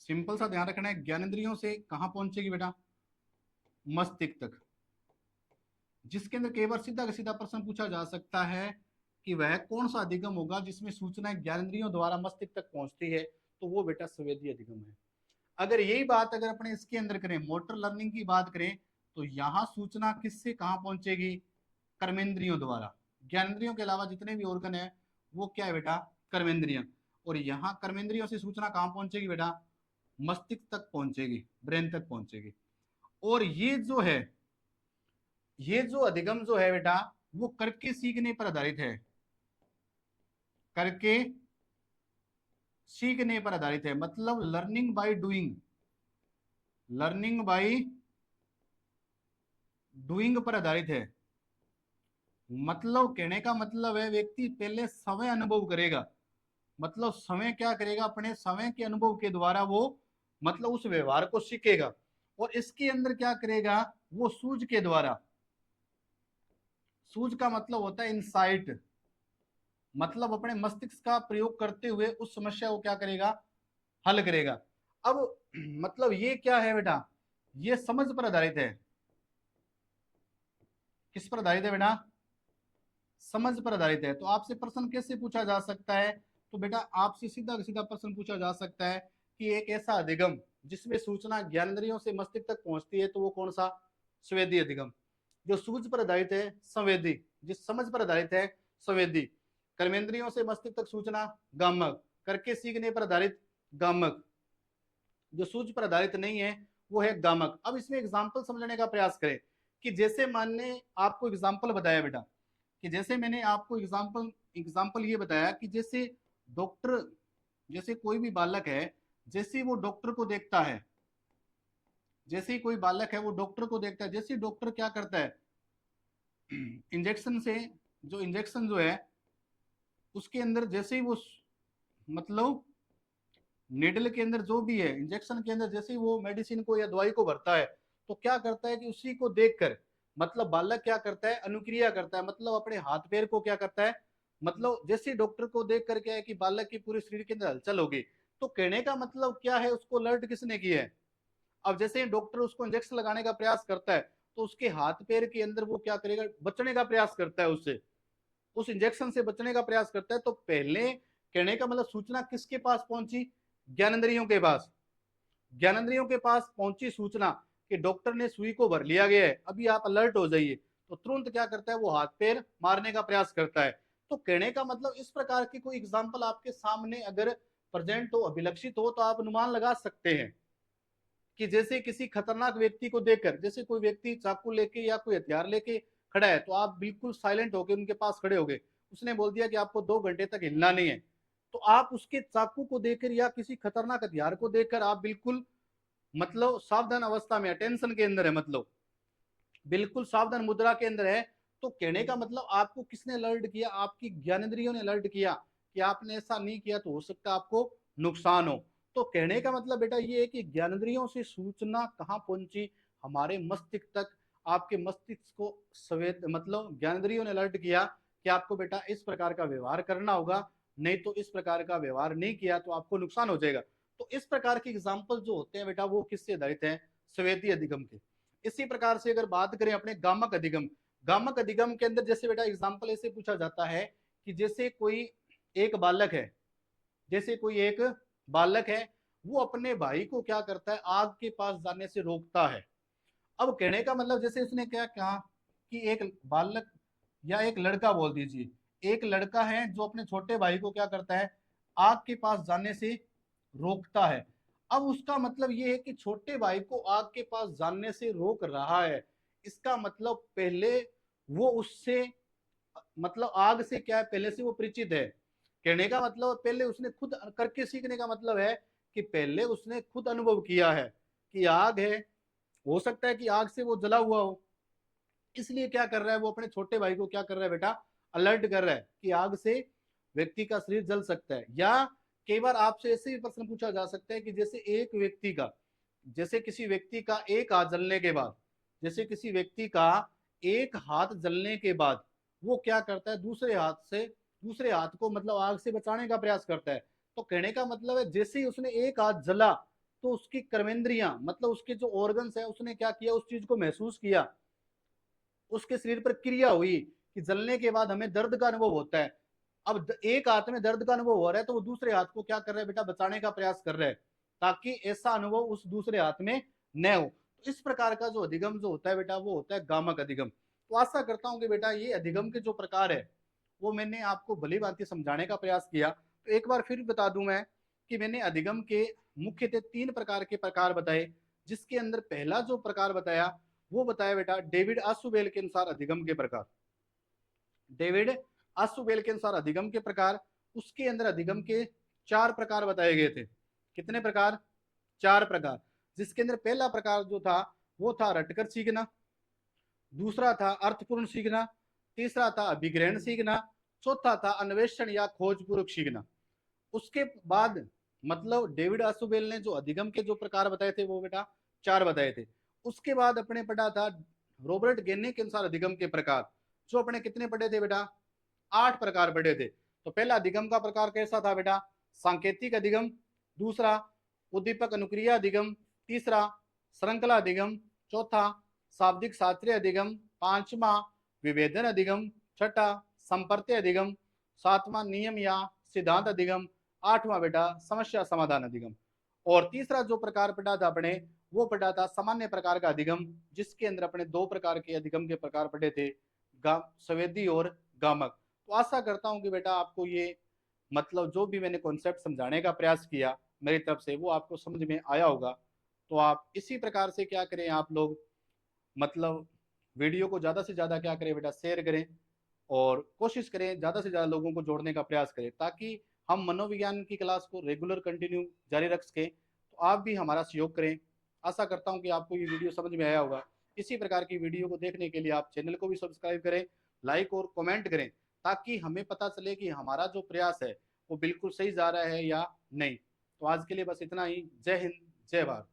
सिंपल सा ध्यान रखना है, ज्ञानेंद्रियों से कहां पहुंचेगी बेटा, मस्तिष्क तक। जिसके अंदर कई बार सीधा सीधा प्रश्न पूछा जा सकता है कि वह कौन सा अधिगम होगा जिसमें सूचनाएं ज्ञानेंद्रियों द्वारा मस्तिष्क तक पहुंचती है, तो वो बेटा स्वेदी अधिगम है। अगर यही बात अगर अपने इसके अंदर करें, मोटर लर्निंग की बात करें, तो यहाँ सूचना किससे कहां पहुंचेगी, कर्मेंद्रियों द्वारा। ज्ञानेंद्रियों के अलावा जितने भी ऑर्गन है वो क्या है बेटा, कर्मेंद्रिय। और यहाँ कर्मेंद्रियों से सूचना कहां पहुंचेगी बेटा, मस्तिष्क तक पहुंचेगी, ब्रेन तक पहुंचेगी। और ये जो अधिगम जो है बेटा, वो करके सीखने पर आधारित है, करके सीखने पर आधारित है, मतलब learning by doing, learning by doing पर आधारित है। मतलब कहने का मतलब है व्यक्ति पहले समय अनुभव करेगा, मतलब समय क्या करेगा, अपने समय के अनुभव के द्वारा वो मतलब उस व्यवहार को सीखेगा। और इसके अंदर क्या करेगा, वो सूझ के द्वारा, सूझ का मतलब होता है इंसाइट, मतलब अपने मस्तिष्क का प्रयोग करते हुए उस समस्या को क्या करेगा, हल करेगा। अब मतलब ये क्या है बेटा, ये समझ पर आधारित है। किस पर आधारित है बेटा, समझ पर आधारित है। तो आपसे प्रश्न कैसे पूछा जा सकता है, तो बेटा आपसे सीधा सीधा प्रश्न पूछा जा सकता है कि एक ऐसा अधिगम जिसमें सूचना ज्ञानेंद्रियों से मस्तिष्क तक पहुंचती है, तो वो कौन सा, स्वेदी अधिगम। जो सूझ पर आधारित है संवेदी, जिस समझ पर आधारित है संवेदी, कर्मेंद्रियों से मस्तिष्क तक सूचना गामक, करके सीखने पर आधारित गामक, जो सूझ पर आधारित नहीं है वो है गामक। अब इसमें एग्जाम्पल समझने का प्रयास करें कि जैसे मैंने आपको एग्जाम्पल बताया बेटा, कि जैसे मैंने आपको एग्जाम्पल ये बताया कि जैसे डॉक्टर, जैसे कोई भी बालक है, जैसे वो डॉक्टर को देखता है, जैसे ही कोई बालक है वो डॉक्टर को देखता है, जैसे डॉक्टर क्या करता है, इंजेक्शन से, जो इंजेक्शन जो है उसके अंदर जैसे ही वो मतलब निडल के अंदर जो भी है, इंजेक्शन के अंदर जैसे ही वो मेडिसिन को या दवाई को भरता है, तो क्या करता है कि उसी को देखकर मतलब बालक क्या करता है, अनुक्रिया करता है, मतलब अपने हाथ पैर को क्या करता है, मतलब जैसे डॉक्टर को देख कर क्या है कि बालक की पूरे शरीर के अंदर हलचल होगी। तो कहने का मतलब क्या है, उसको अलर्ट किसने किया है। अब जैसे ही डॉक्टर उसको इंजेक्शन लगाने का प्रयास करता है, तो उसके हाथ पैर के अंदर वो क्या करेगा, बचने का प्रयास करता है, उससे उस इंजेक्शन से बचने का प्रयास करता है। तो पहले कहने का मतलब सूचना किसके पास पहुंची, ज्ञानेंद्रियों के पास। ज्ञानेंद्रियों के पास पहुंची सूचना कि डॉक्टर ने सुई को भर लिया गया है, अभी आप अलर्ट हो जाइए, तो तुरंत क्या करता है, वो हाथ पैर मारने का प्रयास करता है। तो कहने का मतलब इस प्रकार की कोई एग्जाम्पल आपके सामने अगर प्रेजेंट हो, अभिलक्षित हो, तो आप अनुमान लगा सकते हैं कि जैसे किसी खतरनाक व्यक्ति को देखकर, जैसे कोई व्यक्ति चाकू लेके या कोई हथियार लेके खड़ा है, तो आप बिल्कुल साइलेंट होकर उनके पास खड़े हो गए, उसने बोल दिया कि आपको 2 घंटे तक हिलना नहीं है, तो आप उसके चाकू को देखकर या किसी खतरनाक हथियार को देखकर आप बिल्कुल मतलब सावधान अवस्था में, टेंशन के अंदर है, मतलब बिल्कुल सावधान मुद्रा के अंदर है। तो कहने का मतलब आपको किसने अलर्ट किया, आपकी ज्ञानेंद्रियों ने अलर्ट किया कि आपने ऐसा नहीं किया तो हो सकता है आपको नुकसान हो। तो कहने का मतलब बेटा ये है कि ज्ञानेंद्रियों से सूचना कहाँ पहुंची, हमारे मस्तिष्क तक। आपके मस्तिष्क को संवेद मतलब ज्ञानेंद्रियों ने अलर्ट किया कि आपको बेटा इस प्रकार का व्यवहार करना होगा, नहीं तो इस प्रकार का व्यवहार नहीं किया तो आपको नुकसान हो जाएगा। तो इस प्रकार के एग्जाम्पल जो होते हैं बेटा वो किससे आधारित है, स्वेदीय अधिगम के। इसी प्रकार से अगर बात करें अपने गामक अधिगम, गामक अधिगम के अंदर जैसे बेटा एग्जाम्पल ऐसे पूछा जाता है कि जैसे कोई एक बालक है, जैसे कोई एक बालक है, वो अपने भाई को क्या करता है, आग के पास जाने से रोकता है। अब कहने का मतलब जैसे उसने क्या कहा कि एक बालक या एक लड़का बोल दीजिए, एक लड़का है जो अपने छोटे भाई को क्या करता है, आग के पास जाने से रोकता है। अब उसका मतलब ये है कि छोटे भाई को आग के पास जाने से रोक रहा है, इसका मतलब पहले वो उससे मतलब आग से क्या है, पहले से वो परिचित है। कहने का मतलब पहले उसने खुद करके सीखने का मतलब है कि पहले उसने खुद अनुभव किया है कि आग है, हो सकता है कि आग से वो जला हुआ हो, इसलिए क्या कर रहा है, वो अपने छोटे भाई को क्या कर रहा है बेटा, अलर्ट कर रहा है कि आग से व्यक्ति का शरीर जल सकता है। या कई बार आपसे ऐसे भी प्रश्न पूछा जा सकता है कि जैसे एक व्यक्ति का, जैसे किसी व्यक्ति का एक हाथ जलने के बाद, जैसे किसी व्यक्ति का एक हाथ जलने के बाद वो क्या करता है, दूसरे हाथ से दूसरे हाथ को मतलब आग से बचाने का प्रयास करता है। तो कहने का मतलब है जैसे ही उसने एक हाथ जला तो उसकी कर्मेंद्रियां मतलब उसके जो ऑर्गन्स है उसने क्या किया, उस चीज को महसूस किया, उसके शरीर पर क्रिया हुई कि जलने के बाद हमें दर्द का अनुभव होता है। अब एक हाथ में दर्द का अनुभव हो रहा है तो वो दूसरे हाथ को क्या कर रहा है बेटा, बचाने का प्रयास कर रहा है ताकि ऐसा अनुभव उस दूसरे हाथ में न हो। तो इस प्रकार का जो अधिगम जो होता है बेटा वो होता है गामक अधिगम। तो आशा करता हूं कि बेटा ये अधिगम के जो प्रकार है वो मैंने आपको भली भांति समझाने का प्रयास किया। तो एक बार फिर बता दूं मैं कि मैंने अधिगम के मुख्यतः 3 प्रकार के प्रकार बताए, जिसके अंदर पहला जो प्रकार बताया वो बताया बेटा डेविड आसुबेल के अनुसार अधिगम के प्रकार, डेविड आसुबेल के अनुसार अधिगम के प्रकार। उसके अंदर अधिगम के 4 प्रकार बताए गए थे। कितने प्रकार, 4 प्रकार। जिसके अंदर पहला प्रकार जो था वो था रटकर सीखना, दूसरा था अर्थपूर्ण सीखना, तीसरा था अभिग्रहण सीखना, चौथा था अन्वेषण या खोजपूर्वक सीखना। उसके बाद मतलब डेविड आसुबेल ने जो अधिगम के जो प्रकार बताए थे वो बेटा 4 बताए थे। उसके बाद अपने पढ़ा था रॉबर्ट गेन्ने के अनुसार अधिगम के प्रकार, जो अपने कितने पढ़े थे बेटा, 8 प्रकार पढ़े थे। तो पहला अधिगम का प्रकार कैसा था बेटा, सांकेतिक अधिगम, दूसरा उद्दीपक अनुक्रिया अधिगम, तीसरा श्रृंखला अधिगम, चौथा शाब्दिक शास्त्रीय अधिगम, पांचवा विभेदन अधिगम, छठा संपर्त्य अधिगम, सातवां नियम या सिद्धांत अधिगम, आठवां बेटा समस्या समाधान अधिगम। और तीसरा जो प्रकार पढ़ा था अपने वो पढ़ा था सामान्य प्रकार का अधिगम, जिसके अंदर अपने 2 प्रकार के अधिगम के प्रकार पढ़े थे, स्वेदी और गामक। तो आशा करता हूं कि बेटा आपको ये मतलब जो भी मैंने कॉन्सेप्ट समझाने का प्रयास किया मेरी तरफ से वो आपको समझ में आया होगा। तो आप इसी प्रकार से क्या करें, आप लोग मतलब वीडियो को ज़्यादा से ज़्यादा क्या करें बेटा, शेयर करें और कोशिश करें ज़्यादा से ज़्यादा लोगों को जोड़ने का प्रयास करें ताकि हम मनोविज्ञान की क्लास को रेगुलर कंटिन्यू जारी रख सकें। तो आप भी हमारा सहयोग करें। आशा करता हूं कि आपको ये वीडियो समझ में आया होगा। इसी प्रकार की वीडियो को देखने के लिए आप चैनल को भी सब्सक्राइब करें, लाइक और कमेंट करें ताकि हमें पता चले कि हमारा जो प्रयास है वो बिल्कुल सही जा रहा है या नहीं। तो आज के लिए बस इतना ही। जय हिंद, जय भारत।